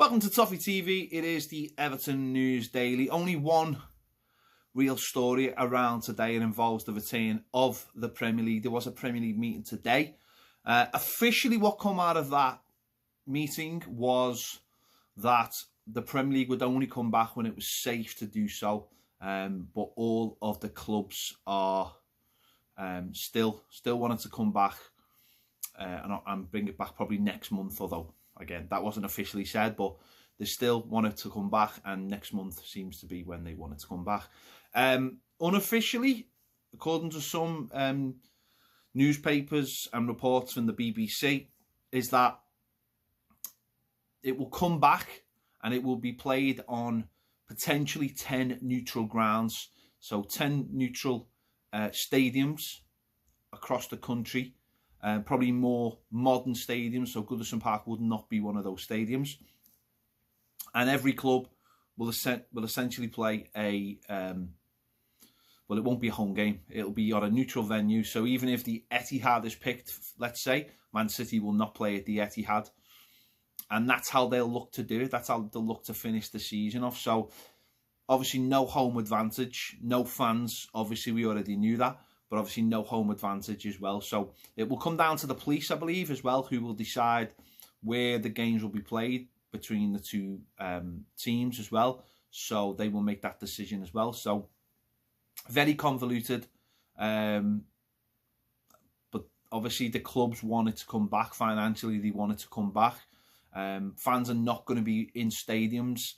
Welcome to Toffee TV. It is the Everton News Daily. Only one real story around today. It involves the return of the Premier League. There was a Premier League meeting today. Officially, what come out of that meeting was that the Premier League would only come back when it was safe to do so. But all of the clubs are still wanting to come back and bring it back probably next month, although again, that wasn't officially said, but they still wanted to come back, and next month seems to be when they wanted to come back. Unofficially, according to some newspapers and reports from the BBC, is that it will come back and it will be played on potentially 10 neutral grounds. So 10 neutral stadiums across the country. Probably more modern stadiums, so Goodison Park would not be one of those stadiums. And every club will essentially play a, well, it won't be a home game. It'll be on a neutral venue. So even if the Etihad is picked, let's say, Man City will not play at the Etihad. And that's how they'll look to do it. That's how they'll look to finish the season off. So obviously no home advantage, no fans. Obviously we already knew that. But obviously no home advantage as well. So it will come down to the police, I believe, as well, who will decide where the games will be played between the two teams as well. So they will make that decision as well. So very convoluted. But obviously the clubs wanted to come back financially. They wanted to come back. Fans are not going to be in stadiums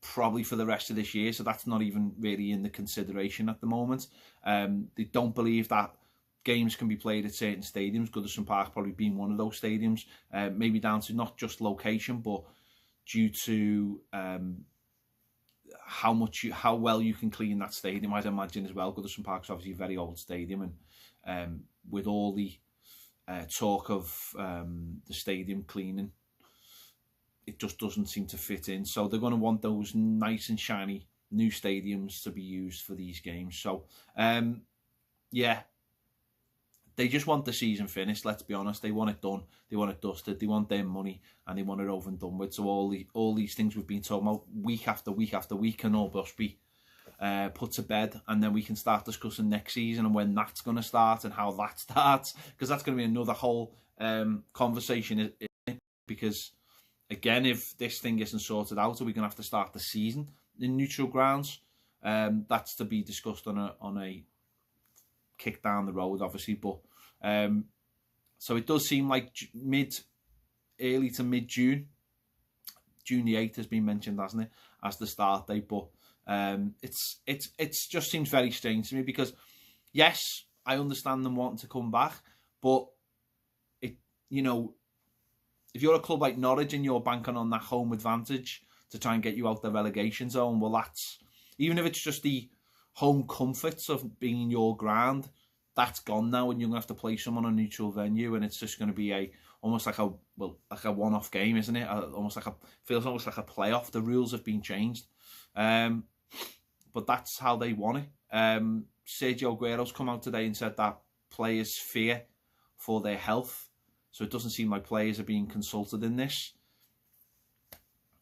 probably for the rest of this year, so that's not even really in the consideration at the moment. They don't believe that games can be played at certain stadiums, Goodison Park probably being one of those stadiums, maybe down to not just location, but due to how well you can clean that stadium, I'd imagine as well. Goodison Park's obviously a very old stadium, and with all the talk of the stadium cleaning, it just doesn't seem to fit in. So they're going to want those nice and shiny new stadiums to be used for these games. So, yeah, they just want the season finished, let's be honest. They want it done. They want it dusted. They want their money, and they want it over and done with. So all these things we've been talking about week after week after week can all just be put to bed, and then we can start discussing next season and when that's going to start and how that starts, because that's going to be another whole conversation, because again, if this thing isn't sorted out, are we going to have to start the season in neutral grounds? That's to be discussed on a kick down the road, obviously. But so it does seem like early to mid June. June the 8th has been mentioned, hasn't it, as the start date? But it's just seems very strange to me, because yes, I understand them wanting to come back, but if you're a club like Norwich and you're banking on that home advantage to try and get you out the relegation zone, well, that's, even if it's just the home comforts of being in your ground, that's gone now, and you're going to have to play someone on a neutral venue, and it's just going to be almost like a one-off game, isn't it? Feels almost like a playoff. The rules have been changed, but that's how they want it. Sergio Aguero's come out today and said that players fear for their health. So it doesn't seem like players are being consulted in this.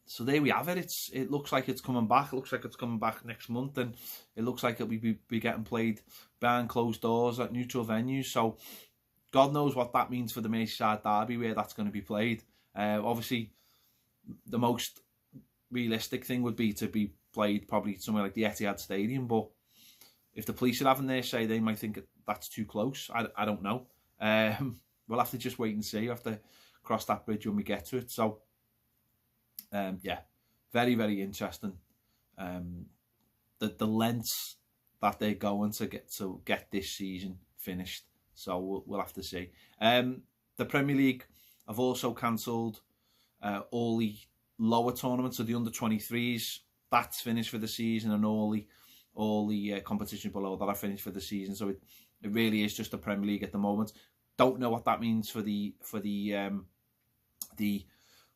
So there we have it. It looks like it's coming back. It looks like it's coming back next month, and it looks like it'll be getting played behind closed doors at neutral venues. So God knows what that means for the Merseyside derby, where that's going to be played. Obviously, the most realistic thing would be to be played probably somewhere like the Etihad Stadium. But if the police are having their say, they might think that's too close. I don't know. We'll have to just wait and see. We'll have to cross that bridge when we get to it. So, yeah, very, very interesting. The lengths that they're going to get this season finished. So we'll have to see. The Premier League have also cancelled all the lower tournaments, so the under-23s, that's finished for the season, and all the competitions below that are finished for the season. So it really is just the Premier League at the moment. Don't know what that means for the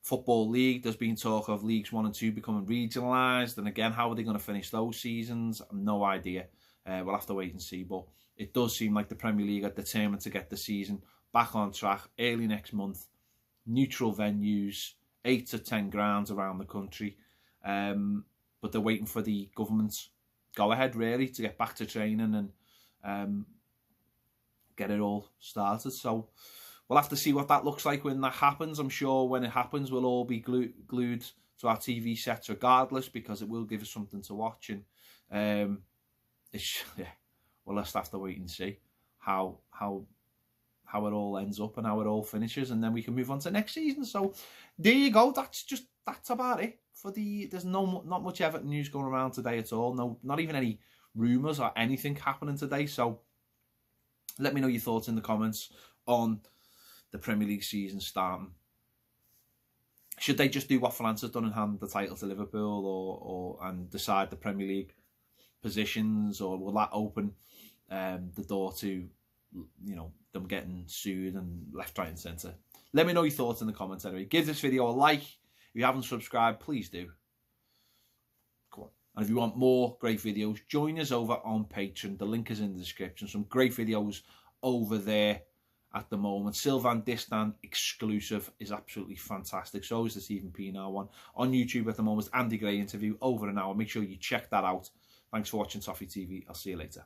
Football League. There's been talk of Leagues 1 and 2 becoming regionalised, and again, how are they going to finish those seasons? No idea. We'll have to wait and see, but it does seem like the Premier League are determined to get the season back on track early next month. Neutral venues, 8 to 10 grounds around the country. But they're waiting for the government's go-ahead, really, to get back to training and get it all started. So we'll have to see what that looks like when that happens. I'm sure when it happens, we'll all be glued to our TV sets regardless, because it will give us something to watch. And we'll just have to wait and see how it all ends up and how it all finishes, and then we can move on to next season. So there you go. That's about it for there's not much Everton news going around today at all. No, not even any rumours or anything happening today. So let me know your thoughts in the comments on the Premier League season starting. Should they just do what France has done and hand the title to Liverpool, and decide the Premier League positions, or will that open the door to, you know, them getting sued and left, right and centre? Let me know your thoughts in the comments anyway. Give this video a like. If you haven't subscribed, please do. Come on. And if you want more great videos, join us over on Patreon. The link is in the description. Some great videos over there at the moment. Sylvain Distin exclusive is absolutely fantastic. So is the Stephen Pienaar one. On YouTube at the moment, Andy Gray interview, over an hour. Make sure you check that out. Thanks for watching Toffee TV. I'll see you later.